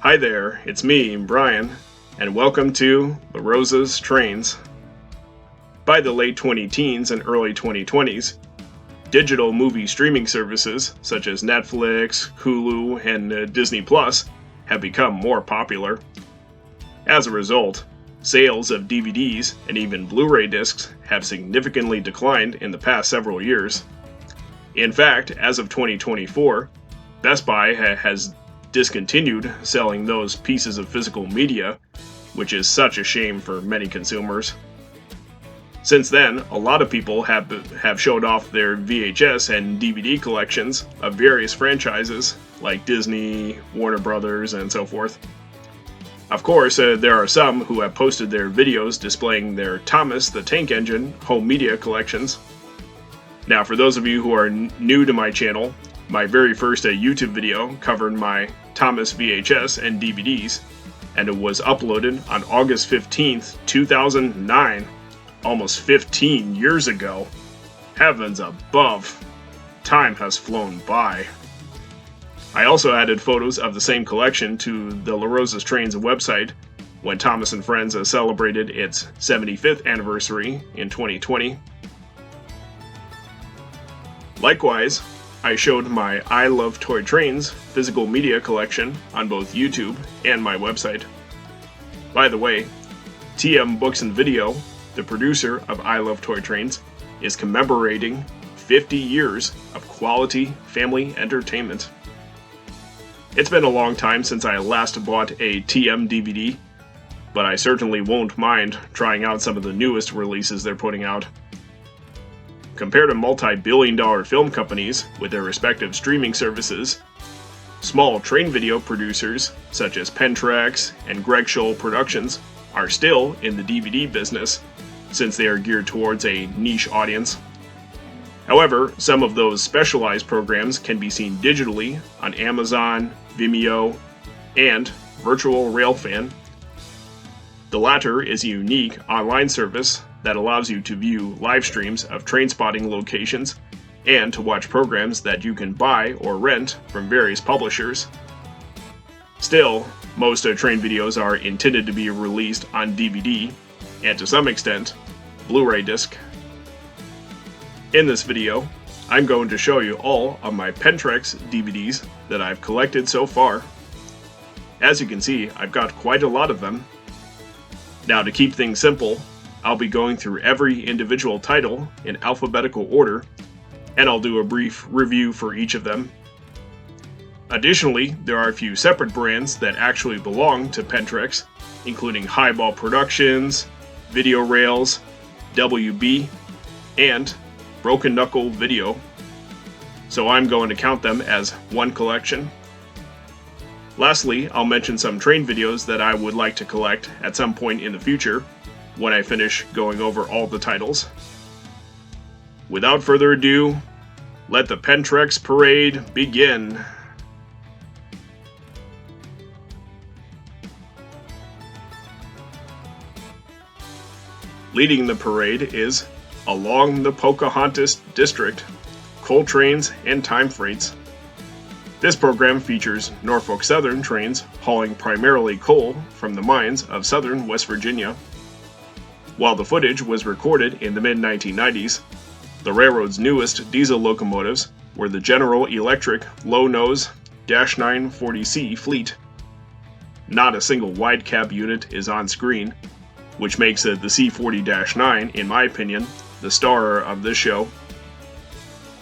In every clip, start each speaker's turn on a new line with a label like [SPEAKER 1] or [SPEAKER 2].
[SPEAKER 1] Hi there, it's me, Brian, and welcome to LaRosa's Trains. By the late 20-teens and early 2020s, digital movie streaming services such as Netflix, Hulu, and Disney Plus have become more popular. As a result, sales of DVDs and even Blu-ray discs have significantly declined in the past several years. In fact, as of 2024, Best Buy has discontinued selling those pieces of physical media, which is such a shame for many consumers. Since then, a lot of people have showed off their VHS and DVD collections of various franchises like Disney, Warner Brothers, and so forth. Of course, there are some who have posted their videos displaying their Thomas the Tank Engine home media collections. Now, for those of you who are new to my channel, my very first YouTube video covered my Thomas VHS and DVDs, and it was uploaded on August 15th, 2009, almost 15 years ago. Heavens above, time has flown by. I also added photos of the same collection to the LaRosa's Trains website when Thomas and Friends celebrated its 75th anniversary in 2020. Likewise, I showed my I Love Toy Trains physical media collection on both YouTube and my website. By the way, TM Books and Video, the producer of I Love Toy Trains, is commemorating 50 years of quality family entertainment. It's been a long time since I last bought a TM DVD, but I certainly won't mind trying out some of the newest releases they're putting out. Compared to multi-billion-dollar film companies with their respective streaming services, small train video producers such as Pentrex and Highball Productions are still in the DVD business, since they are geared towards a niche audience. However, some of those specialized programs can be seen digitally on Amazon, Vimeo, and Virtual Railfan. The latter is a unique online service that allows you to view live streams of train spotting locations and to watch programs that you can buy or rent from various publishers. Still, most train videos are intended to be released on DVD and to some extent, Blu-ray disc. In this video, I'm going to show you all of my Pentrex DVDs that I've collected so far. As you can see, I've got quite a lot of them. Now, to keep things simple, I'll be going through every individual title in alphabetical order, and I'll do a brief review for each of them. Additionally, there are a few separate brands that actually belong to Pentrex, including Highball Productions, Video Rails, WB, and Broken Knuckle Video, so I'm going to count them as one collection. Lastly, I'll mention some train videos that I would like to collect at some point in the future when I finish going over all the titles. Without further ado, let the Pentrex parade begin. Leading the parade is Along the Pocahontas District, Coal Trains and Time Freights. This program features Norfolk Southern trains hauling primarily coal from the mines of southern West Virginia. While the footage was recorded in the mid-1990s, the railroad's newest diesel locomotives were the General Electric low-nose -940C fleet. Not a single wide-cab unit is on screen, which makes the C40-9, in my opinion, the star of this show.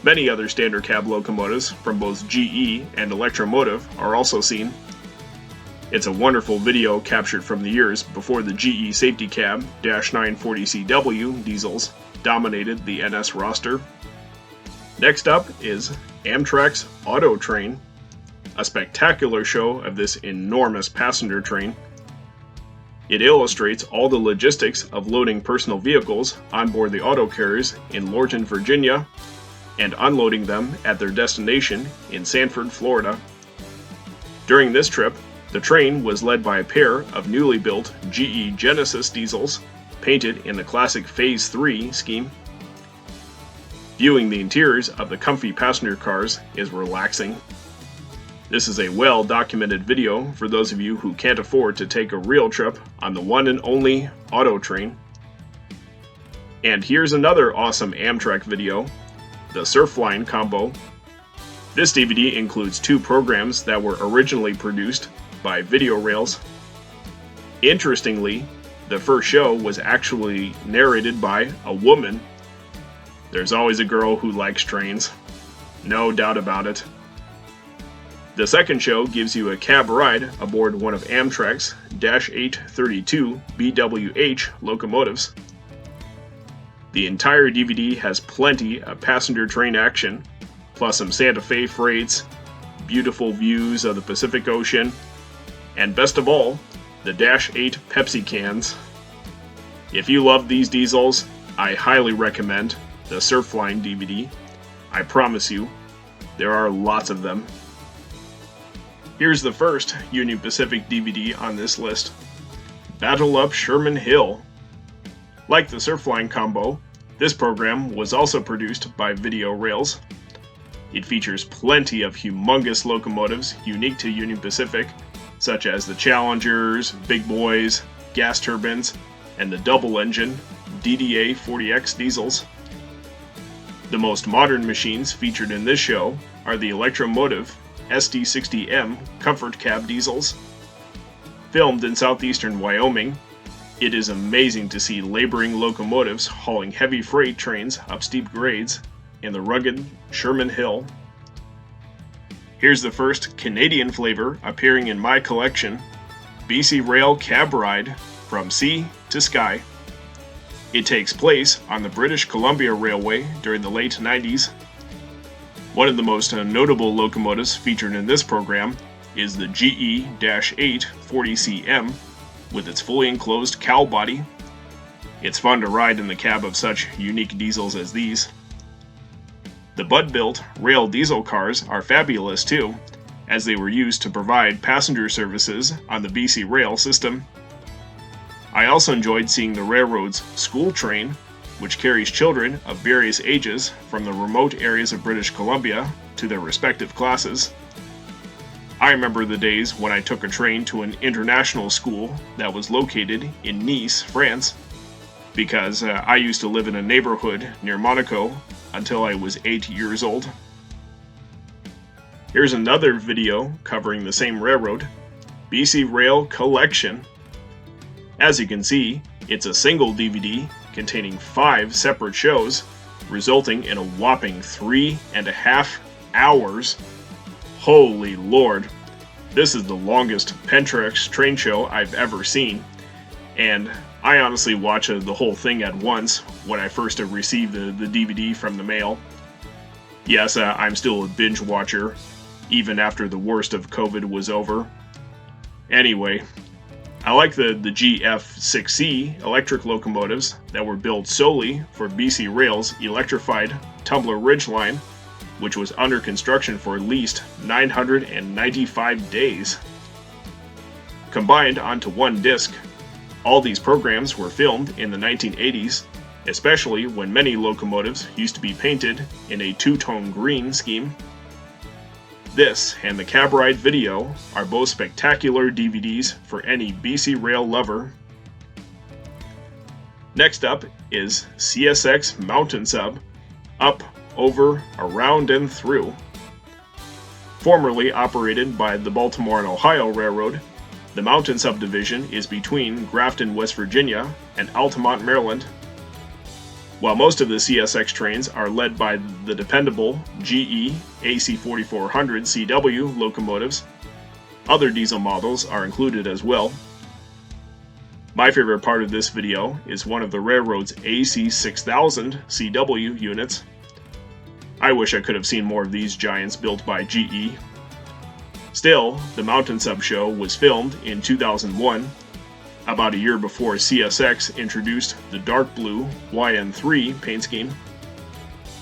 [SPEAKER 1] Many other standard cab locomotives from both GE and Electromotive are also seen. It's a wonderful video captured from the years before the GE Safety Cab -940CW diesels dominated the NS roster. Next up is Amtrak's Auto Train, a spectacular show of this enormous passenger train. It illustrates all the logistics of loading personal vehicles on board the auto carriers in Lorton, Virginia, and unloading them at their destination in Sanford, Florida. During this trip, the train was led by a pair of newly built GE Genesis diesels, painted in the classic Phase 3 scheme. Viewing the interiors of the comfy passenger cars is relaxing. This is a well-documented video for those of you who can't afford to take a real trip on the one and only auto train. And here's another awesome Amtrak video, the Surfline combo. This DVD includes 2 programs that were originally produced by Video Rails. Interestingly, the first show was actually narrated by a woman. There's always a girl who likes trains, no doubt about it. The second show gives you a cab ride aboard one of Amtrak's -832 BWH locomotives. The entire DVD has plenty of passenger train action, plus some Santa Fe freights, beautiful views of the Pacific Ocean, and best of all, the -8 Pepsi cans. If you love these diesels, I highly recommend the Surfline DVD. I promise you, there are lots of them. Here's the first Union Pacific DVD on this list, Battle Up Sherman Hill. Like the Surfline combo, this program was also produced by Video Rails. It features plenty of humongous locomotives unique to Union Pacific, such as the Challengers, Big Boys, gas turbines, and the double-engine DDA 40X diesels. The most modern machines featured in this show are the Electromotive SD60M Comfort Cab diesels. Filmed in southeastern Wyoming, it is amazing to see laboring locomotives hauling heavy freight trains up steep grades in the rugged Sherman Hill. Here's the first Canadian flavor appearing in my collection, BC Rail Cab Ride from Sea to Sky. It takes place on the British Columbia Railway during the late 90s. One of the most notable locomotives featured in this program is the GE-8 40CM with its fully enclosed cowl body. It's fun to ride in the cab of such unique diesels as these. The Bud-built rail diesel cars are fabulous too, as they were used to provide passenger services on the BC Rail system. I also enjoyed seeing the railroad's school train, which carries children of various ages from the remote areas of British Columbia to their respective classes. I remember the days when I took a train to an international school that was located in Nice, France, because I used to live in a neighborhood near Monaco until I was 8 years old. Here's another video covering the same railroad, BC Rail Collection. As you can see, it's a single DVD containing 5 separate shows, resulting in a whopping 3.5 hours. Holy Lord, this is the longest Pentrex train show I've ever seen, and I honestly watched the whole thing at once when I first received the DVD from the mail. Yes, I'm still a binge watcher, even after the worst of COVID was over. Anyway, I like the GF6C electric locomotives that were built solely for BC Rail's electrified Tumbler Ridge line, which was under construction for at least 995 days. Combined onto one disc, all these programs were filmed in the 1980s, especially when many locomotives used to be painted in a 2-tone green scheme. This and the Cab Ride video are both spectacular DVDs for any BC Rail lover. Next up is CSX Mountain Sub, Up, Over, Around, and Through. Formerly operated by the Baltimore and Ohio Railroad, the Mountain Subdivision is between Grafton, West Virginia and Altamont, Maryland. While most of the CSX trains are led by the dependable GE AC4400 CW locomotives, other diesel models are included as well. My favorite part of this video is one of the railroad's AC6000 CW units. I wish I could have seen more of these giants built by GE. Still, the Mountain Sub show was filmed in 2001, about a year before CSX introduced the dark blue YN3 paint scheme.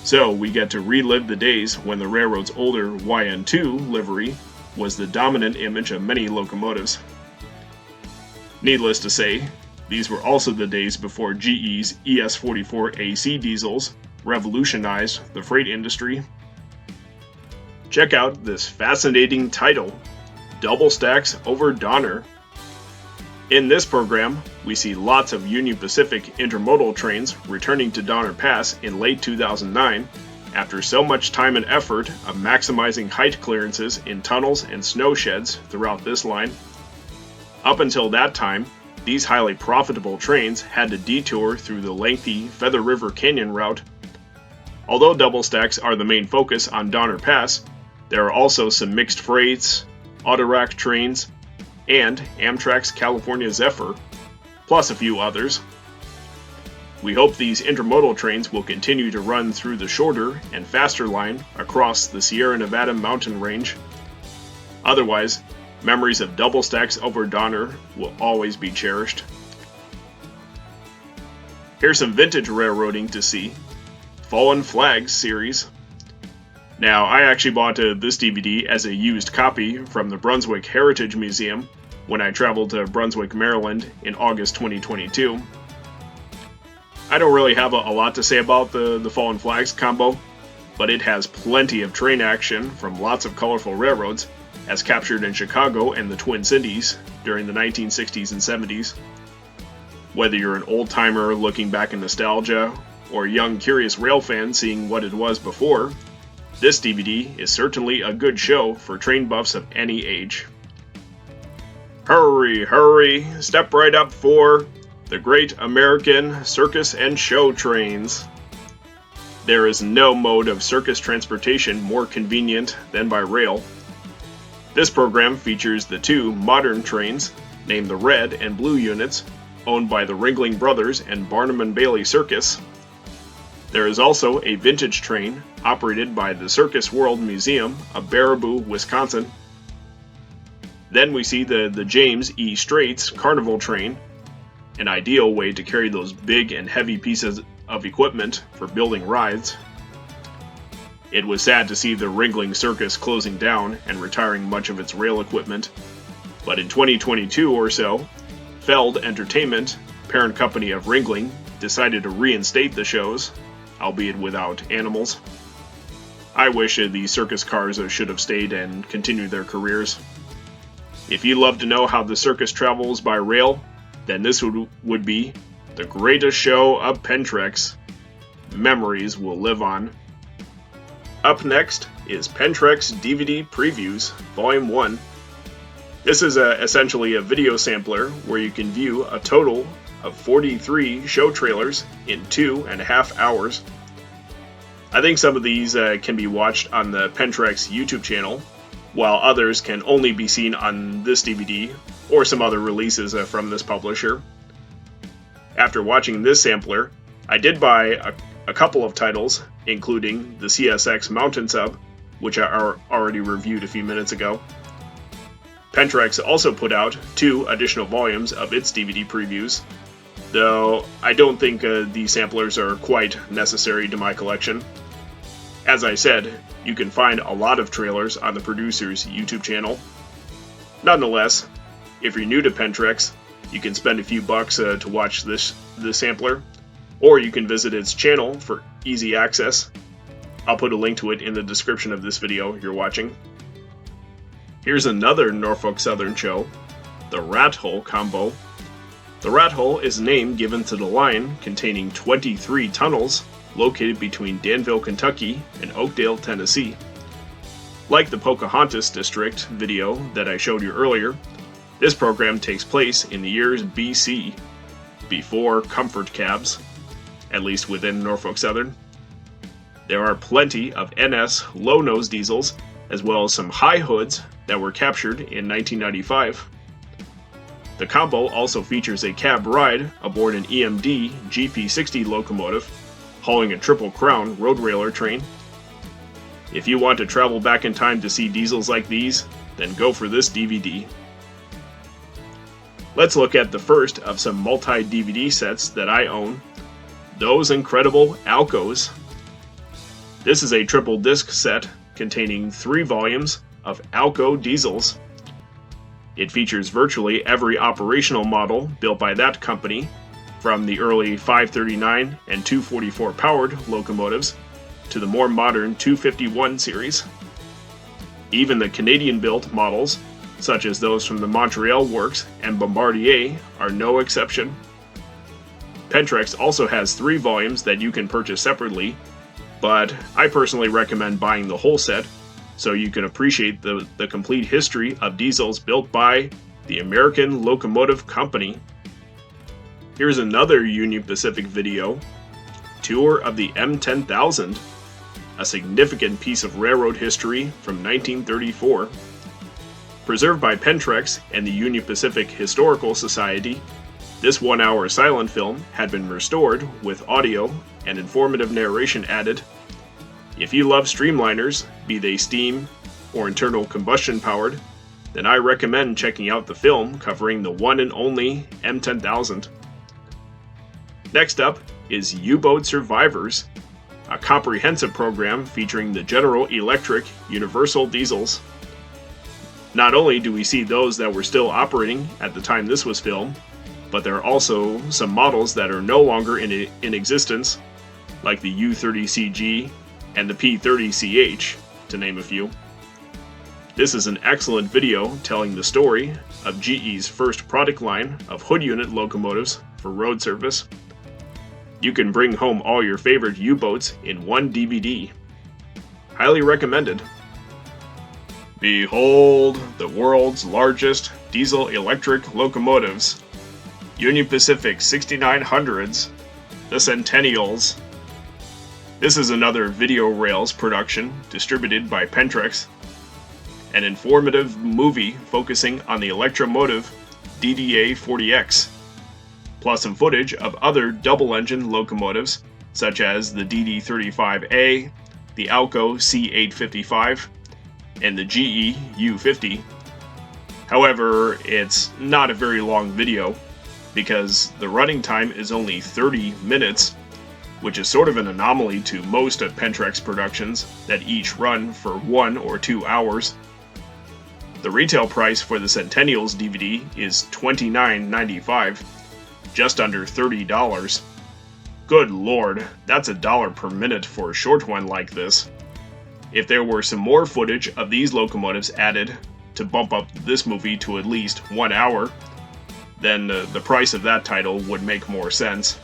[SPEAKER 1] So we get to relive the days when the railroad's older YN2 livery was the dominant image of many locomotives. Needless to say, these were also the days before GE's ES44AC diesels revolutionized the freight industry. check out this fascinating title, Double Stacks over Donner. In this program, we see lots of Union Pacific intermodal trains returning to Donner Pass in late 2009 after so much time and effort of maximizing height clearances in tunnels and snow sheds throughout this line. Up until that time, these highly profitable trains had to detour through the lengthy Feather River Canyon route. Although double stacks are the main focus on Donner Pass, there are also some mixed freights, autorack trains, and Amtrak's California Zephyr, plus a few others. We hope these intermodal trains will continue to run through the shorter and faster line across the Sierra Nevada mountain range. Otherwise, memories of double stacks over Donner will always be cherished. Here's some vintage railroading to see. Fallen Flags series. Now, I actually bought this DVD as a used copy from the Brunswick Heritage Museum when I traveled to Brunswick, Maryland in August 2022. I don't really have a lot to say about the Fallen Flags combo, but it has plenty of train action from lots of colorful railroads, as captured in Chicago and the Twin Cities during the 1960s and 70s. Whether you're an old-timer looking back in nostalgia, or a young curious rail fan seeing what it was before, this DVD is certainly a good show for train buffs of any age. Hurry, hurry, step right up for the Great American Circus and Show Trains. There is no mode of circus transportation more convenient than by rail. This program features the two modern trains, named the Red and Blue units, owned by the Ringling Brothers and Barnum and Bailey Circus. There is also a vintage train operated by the Circus World Museum of Baraboo, Wisconsin. Then we see the James E. Straits Carnival train, an ideal way to carry those big and heavy pieces of equipment for building rides. It was sad to see the Ringling Circus closing down and retiring much of its rail equipment, but in 2022 or so, Feld Entertainment, parent company of Ringling, decided to reinstate the shows, albeit without animals. I wish these circus cars should have stayed and continued their careers. If you love to know how the circus travels by rail, then this would be the greatest show of Pentrex. Memories will live on. Up next is Pentrex DVD Previews, Volume 1. This is essentially a video sampler where you can view a total of 43 show trailers in 2.5 hours. I think some of these can be watched on the Pentrex YouTube channel, while others can only be seen on this DVD or some other releases from this publisher. After watching this sampler, I did buy a couple of titles, including the CSX Mountain Sub, which I already reviewed a few minutes ago. Pentrex also put out 2 additional volumes of its DVD previews, though I don't think these samplers are quite necessary to my collection. As I said, you can find a lot of trailers on the producer's YouTube channel. Nonetheless, if you're new to Pentrex, you can spend a few bucks to watch this sampler, or you can visit its channel for easy access. I'll put a link to it in the description of this video you're watching. Here's another Norfolk Southern show, the Rat Hole combo. The Rat Hole is a name given to the line containing 23 tunnels located between Danville, Kentucky and Oakdale, Tennessee. Like the Pocahontas District video that I showed you earlier, this program takes place in the years BC, before comfort cabs, at least within Norfolk Southern. There are plenty of NS low-nose diesels, as well as some high hoods that were captured in 1995. The combo also features a cab ride aboard an EMD GP60 locomotive, hauling a Triple Crown road railer train. If you want to travel back in time to see diesels like these, then go for this DVD. Let's look at the first of some multi-DVD sets that I own, Those Incredible Alcos. This is a triple disc set containing 3 volumes of Alco diesels. It features virtually every operational model built by that company, from the early 539 and 244 powered locomotives to the more modern 251 series. Even the Canadian-built models, such as those from the Montreal Works and Bombardier, are no exception. Pentrex also has 3 volumes that you can purchase separately, but I personally recommend buying the whole set so you can appreciate the complete history of diesels built by the American Locomotive Company. Here's another Union Pacific video, Tour of the M10000, a significant piece of railroad history from 1934. Preserved by Pentrex and the Union Pacific Historical Society, this 1-hour silent film had been restored with audio and informative narration added. If you love streamliners, be they steam or internal combustion powered, then I recommend checking out the film covering the one and only M10000. Next up is U-Boat Survivors, a comprehensive program featuring the General Electric Universal Diesels. Not only do we see those that were still operating at the time this was filmed, but there are also some models that are no longer in existence, like the U30CG and the P30CH, to name a few. This is an excellent video telling the story of GE's first product line of hood unit locomotives for road service. You can bring home all your favorite U-boats in one DVD. Highly recommended. Behold the world's largest diesel-electric locomotives. Union Pacific 6900s, the Centennials. This is another Video Rails production distributed by Pentrex. An informative movie focusing on the electromotive DDA-40X, plus some footage of other double-engine locomotives such as the DD-35A, the Alco C-855, and the GE U-50. However, it's not a very long video because the running time is only 30 minutes, which is sort of an anomaly to most of Pentrex productions that each run for 1 or 2 hours. The retail price for the Centennials DVD is $29.95, just under $30. Good lord, that's $1 per minute for a short one like this. If there were some more footage of these locomotives added to bump up this movie to at least 1 hour, then the price of that title would make more sense.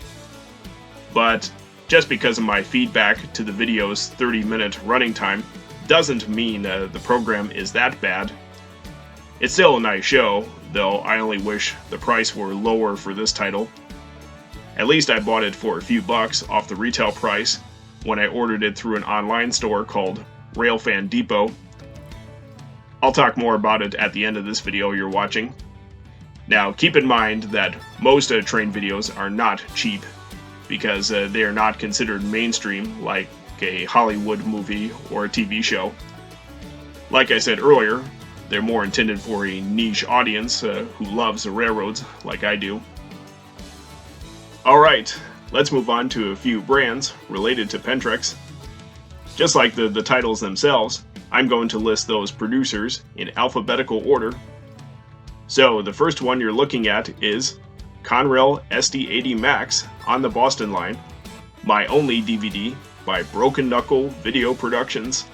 [SPEAKER 1] But just because of my feedback to the video's 30-minute running time doesn't mean the program is that bad. It's still a nice show, though I only wish the price were lower for this title. At least I bought it for a few bucks off the retail price when I ordered it through an online store called Railfan Depot. I'll talk more about it at the end of this video you're watching. Now keep in mind that most train videos are not cheap, because they are not considered mainstream like a Hollywood movie or a TV show. Like I said earlier, they're more intended for a niche audience who loves the railroads like I do. Alright, let's move on to a few brands related to Pentrex. Just like the titles themselves, I'm going to list those producers in alphabetical order. So the first one you're looking at is Conrail SD80 Max on the Boston line, my only DVD by Broken Knuckle Video Productions.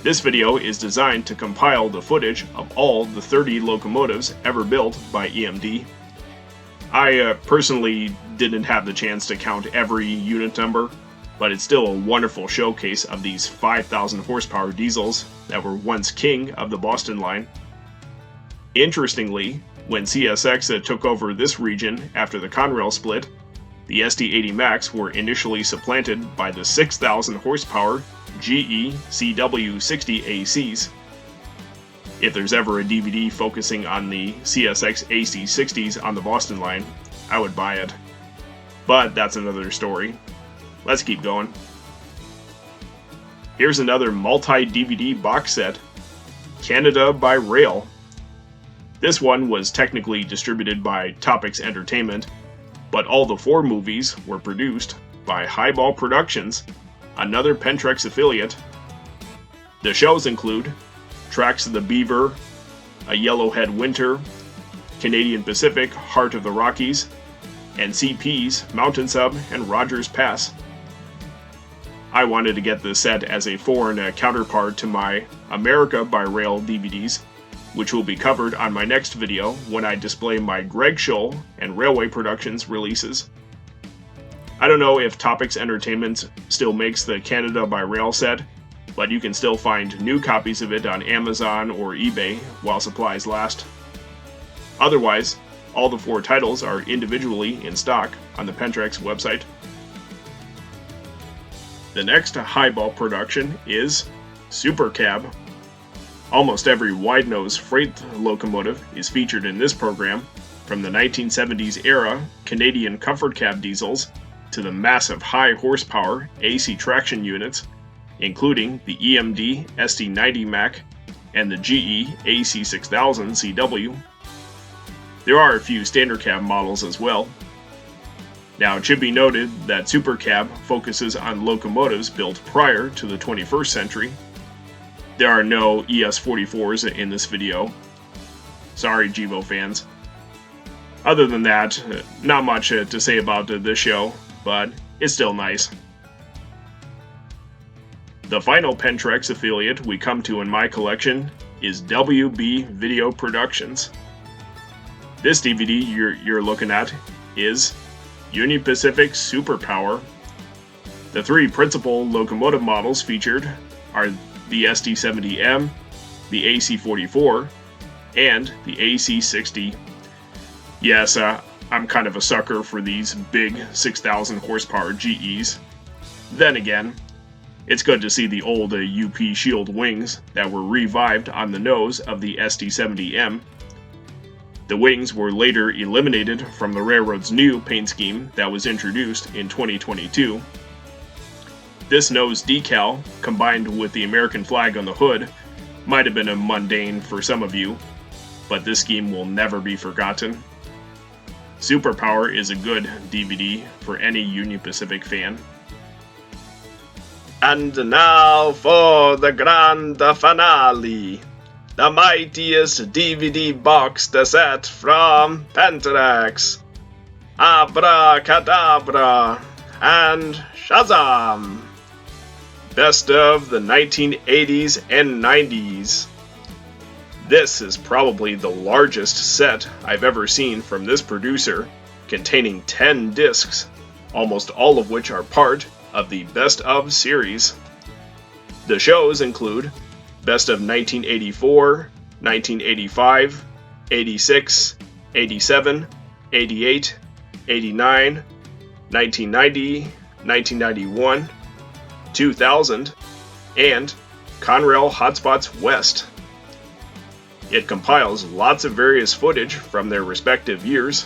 [SPEAKER 1] This video is designed to compile the footage of all the 30 locomotives ever built by EMD. I personally didn't have the chance to count every unit number, but it's still a wonderful showcase of these 5,000 horsepower diesels that were once king of the Boston line. Interestingly, when CSX took over this region after the Conrail split, the SD80 Max were initially supplanted by the 6,000 horsepower GE CW60 ACs. If there's ever a DVD focusing on the CSX AC60s on the Boston line, I would buy it. But that's another story. Let's keep going. Here's another multi-DVD box set, Canada by Rail. This one was technically distributed by Topics Entertainment, but all the 4 movies were produced by Highball Productions, another Pentrex affiliate. The shows include Tracks of the Beaver, A Yellowhead Winter, Canadian Pacific Heart of the Rockies, and CP's Mountain Sub and Rogers Pass. I wanted to get this set as a foreign counterpart to my America by Rail DVDs, which will be covered on my next video when I display my Greg Scholl and Railway Productions releases. I don't know if Topics Entertainment still makes the Canada by Rail set, but you can still find new copies of it on Amazon or eBay while supplies last. Otherwise, all the 4 titles are individually in stock on the Pentrex website. The next Highball production is Super Cab. Almost every wide-nose freight locomotive is featured in this program, from the 1970s era Canadian comfort cab diesels to the massive high-horsepower AC traction units, including the EMD SD90 Mac and the GE AC6000 CW. There are a few standard cab models as well. Now, it should be noted that Super Cab focuses on locomotives built prior to the 21st century. There are no ES44s in this video. Sorry, Gevo fans. Other than that, not much to say about this show, but it's still nice. The final Pentrex affiliate we come to in my collection is WB Video Productions. This DVD you're looking at is Union Pacific Superpower. The 3 principal locomotive models featured are the SD70M, the AC44, and the AC60. Yes, I'm kind of a sucker for these big 6,000 horsepower GEs. Then again, it's good to see the old UP Shield wings that were revived on the nose of the SD70M. The wings were later eliminated from the railroad's new paint scheme that was introduced in 2022. This nose decal, combined with the American flag on the hood, might have been a mundane for some of you, but this scheme will never be forgotten. Superpower is a good DVD for any Union Pacific fan. And now for the grand finale, the mightiest DVD box set from Pentrex. Abracadabra and Shazam! Best of the 1980s and 90s. This is probably the largest set I've ever seen from this producer, containing 10 discs, almost all of which are part of the Best of series. The shows include Best of 1984, 1985, 86, 87, 88, 89, 1990, 1991, 2000, and Conrail Hotspots West. It compiles lots of various footage from their respective years.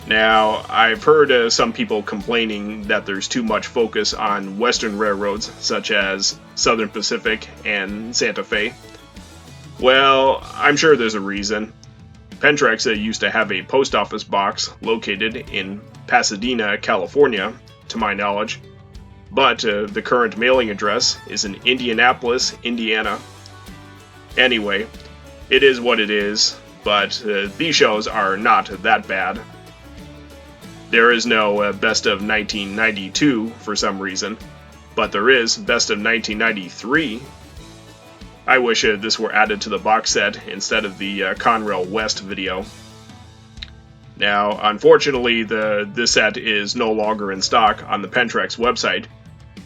[SPEAKER 1] Now, I've heard some people complaining that there's too much focus on Western railroads, such as Southern Pacific and Santa Fe. Well, I'm sure there's a reason. Pentrex used to have a post office box located in Pasadena, California, to my knowledge, but the current mailing address is in Indianapolis, Indiana. Anyway, it is what it is, but these shows are not that bad. There is no Best of 1992 for some reason, but there is Best of 1993. I wish this were added to the box set instead of the Conrail West video. Now, unfortunately, this set is no longer in stock on the Pentrex website,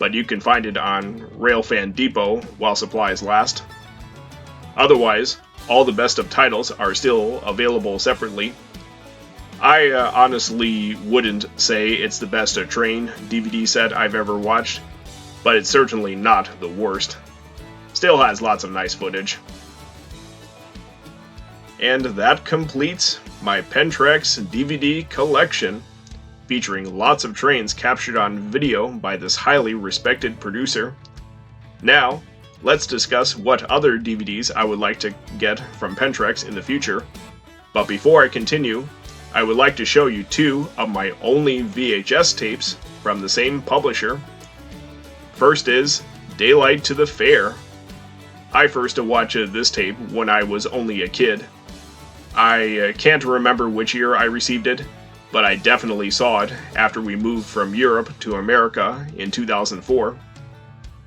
[SPEAKER 1] but you can find it on Railfan Depot while supplies last. Otherwise, all the Best of titles are still available separately. I honestly wouldn't say it's the best train DVD set I've ever watched, but it's certainly not the worst. Still has lots of nice footage. And that completes my Pentrex DVD collection, featuring lots of trains captured on video by this highly respected producer. Now, let's discuss what other DVDs I would like to get from Pentrex in the future. But before I continue, I would like to show you 2 of my only VHS tapes from the same publisher. First is Daylight to the Fair. I first watched this tape when I was only a kid. I can't remember which year I received it, but I definitely saw it after we moved from Europe to America in 2004.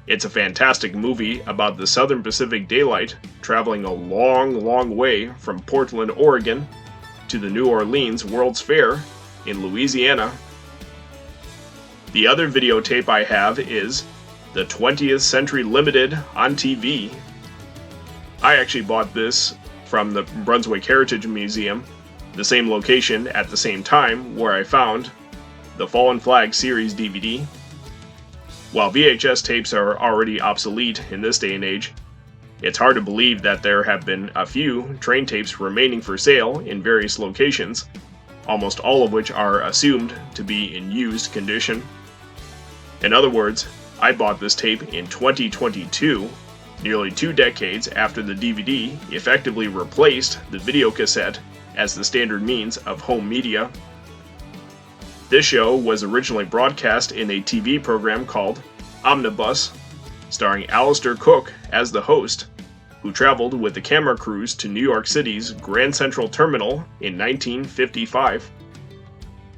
[SPEAKER 1] It's a fantastic movie about the Southern Pacific Daylight traveling a long way from Portland, Oregon to the New Orleans World's Fair in Louisiana. The other videotape I have is the 20th Century Limited on TV. I actually bought this from the Brunswick Heritage Museum, the same location at the same time where I found the Fallen Flag series DVD. While VHS tapes are already obsolete in this day and age, it's hard to believe that there have been a few train tapes remaining for sale in various locations, almost all of which are assumed to be in used condition. In other words, I bought this tape in 2022, nearly 2 decades after the DVD effectively replaced the videocassette as the standard means of home media. This show was originally broadcast in a TV program called Omnibus, starring Alistair Cook as the host, who traveled with the camera crews to New York City's Grand Central Terminal in 1955.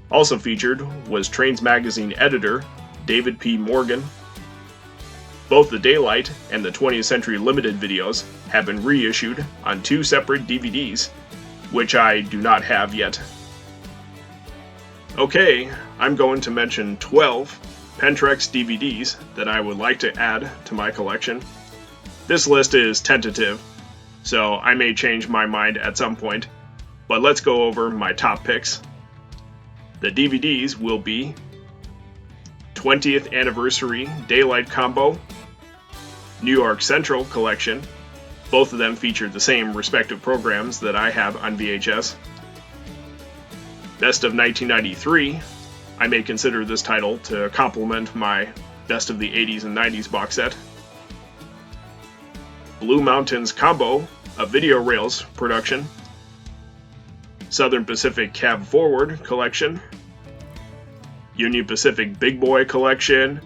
[SPEAKER 1] Also featured was Trains magazine editor David P. Morgan. Both the Daylight and the 20th Century Limited videos have been reissued on 2 separate DVDs, which I do not have yet. Okay, I'm going to mention 12 Pentrex DVDs that I would like to add to my collection. This list is tentative, so I may change my mind at some point, but let's go over my top picks. The DVDs will be 20th Anniversary Daylight Combo, New York Central Collection. Both of them feature the same respective programs that I have on VHS. Best of 1993. I may consider this title to complement my Best of the 80s and 90s box set. Blue Mountains Combo, a Video Rails production. Southern Pacific Cab Forward Collection. Union Pacific Big Boy Collection.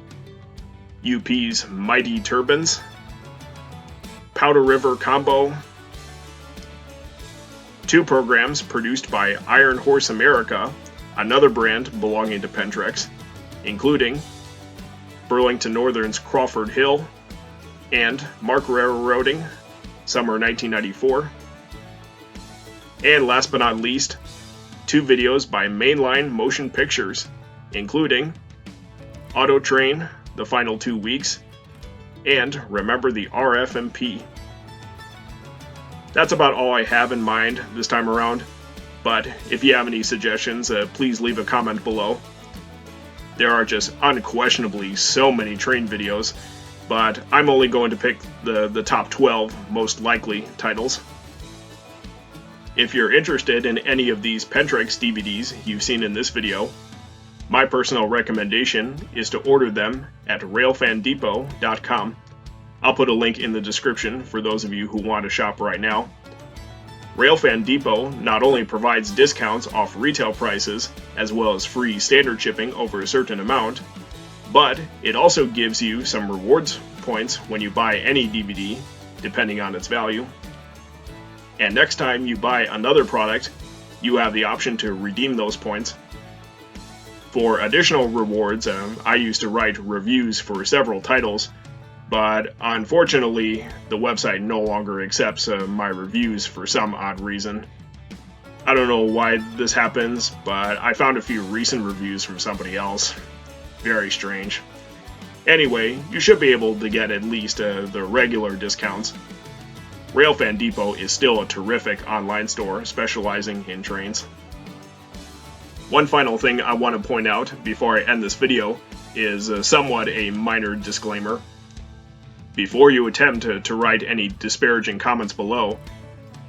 [SPEAKER 1] UP's Mighty Turbines. Powder River Combo. 2 programs produced by Iron Horse America, another brand belonging to Pentrex, including Burlington Northern's Crawford Hill and Mark Railroading, summer 1994. And last but not least, 2 videos by Mainline Motion Pictures, including Auto Train, The Final 2 Weeks, and Remember the RFMP. That's about all I have in mind this time around, but if you have any suggestions, please leave a comment below. There are just unquestionably so many train videos, but I'm only going to pick the top 12 most likely titles. If you're interested in any of these Pentrex DVDs you've seen in this video, my personal recommendation is to order them at railfandepot.com. I'll put a link in the description for those of you who want to shop right now. Railfan Depot not only provides discounts off retail prices, as well as free standard shipping over a certain amount, but it also gives you some rewards points when you buy any DVD, depending on its value. And next time you buy another product, you have the option to redeem those points. For additional rewards, I used to write reviews for several titles, but unfortunately, the website no longer accepts my reviews for some odd reason. I don't know why this happens, but I found a few recent reviews from somebody else. Very strange. Anyway, you should be able to get at least the regular discounts. Railfan Depot is still a terrific online store specializing in trains. One final thing I want to point out before I end this video is somewhat a minor disclaimer. Before you attempt to write any disparaging comments below,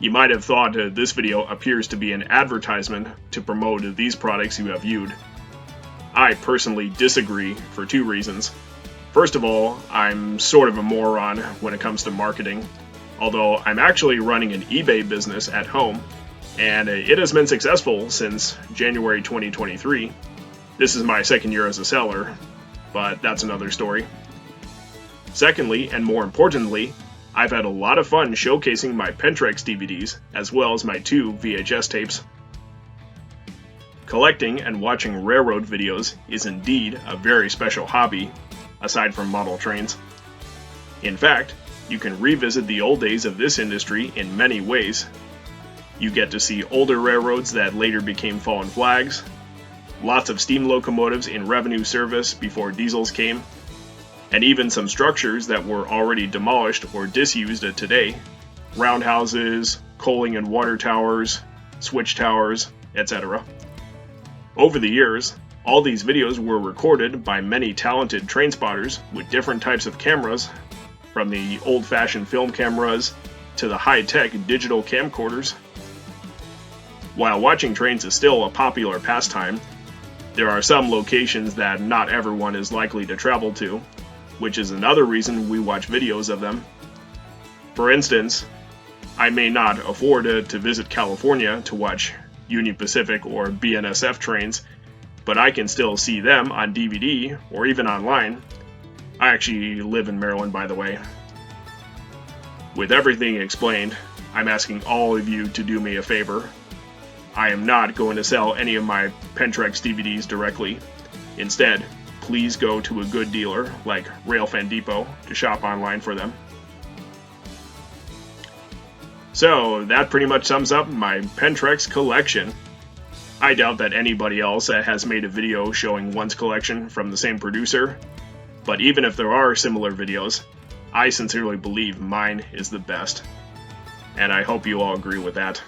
[SPEAKER 1] you might have thought this video appears to be an advertisement to promote these products you have viewed. I personally disagree for 2 reasons. First of all, I'm sort of a moron when it comes to marketing, although I'm actually running an eBay business at home, and it has been successful since January 2023. This is my 2nd year as a seller, but that's another story. Secondly, and more importantly, I've had a lot of fun showcasing my Pentrex DVDs, as well as my 2 VHS tapes. Collecting and watching railroad videos is indeed a very special hobby, aside from model trains. In fact, you can revisit the old days of this industry in many ways. You get to see older railroads that later became fallen flags, lots of steam locomotives in revenue service before diesels came, and even some structures that were already demolished or disused today, roundhouses, coaling and water towers, switch towers, etc. Over the years, all these videos were recorded by many talented train spotters with different types of cameras, from the old-fashioned film cameras to the high-tech digital camcorders. While watching trains is still a popular pastime, there are some locations that not everyone is likely to travel to, which is another reason we watch videos of them. For instance, I may not afford to visit California to watch Union Pacific or BNSF trains, but I can still see them on DVD or even online. I actually live in Maryland, by the way. With everything explained, I'm asking all of you to do me a favor. I am not going to sell any of my Pentrex DVDs directly. Instead, please go to a good dealer like Railfan Depot to shop online for them. So that pretty much sums up my Pentrex collection. I doubt that anybody else has made a video showing one's collection from the same producer, but even if there are similar videos, I sincerely believe mine is the best. And I hope you all agree with that.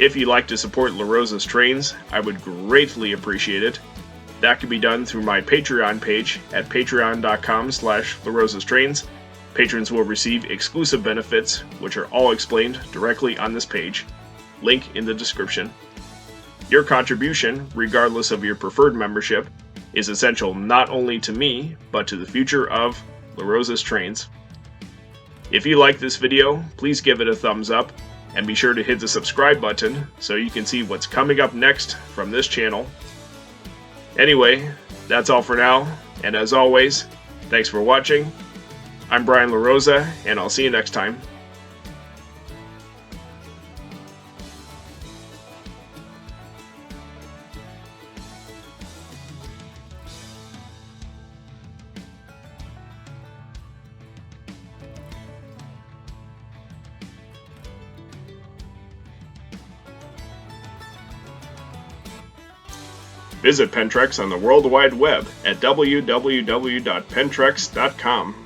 [SPEAKER 1] If you'd like to support La Rosa's Trains, I would greatly appreciate it. That can be done through my Patreon page at patreon.com/LaRosasTrains. Patrons will receive exclusive benefits, which are all explained directly on this page. Link in the description. Your contribution, regardless of your preferred membership, is essential not only to me, but to the future of La Rosa's Trains. If you like this video, please give it a thumbs up, and be sure to hit the subscribe button so you can see what's coming up next from this channel. Anyway, that's all for now, and as always, thanks for watching. I'm Brian La Rosa, and I'll see you next time. Visit Pentrex on the World Wide Web at www.pentrex.com.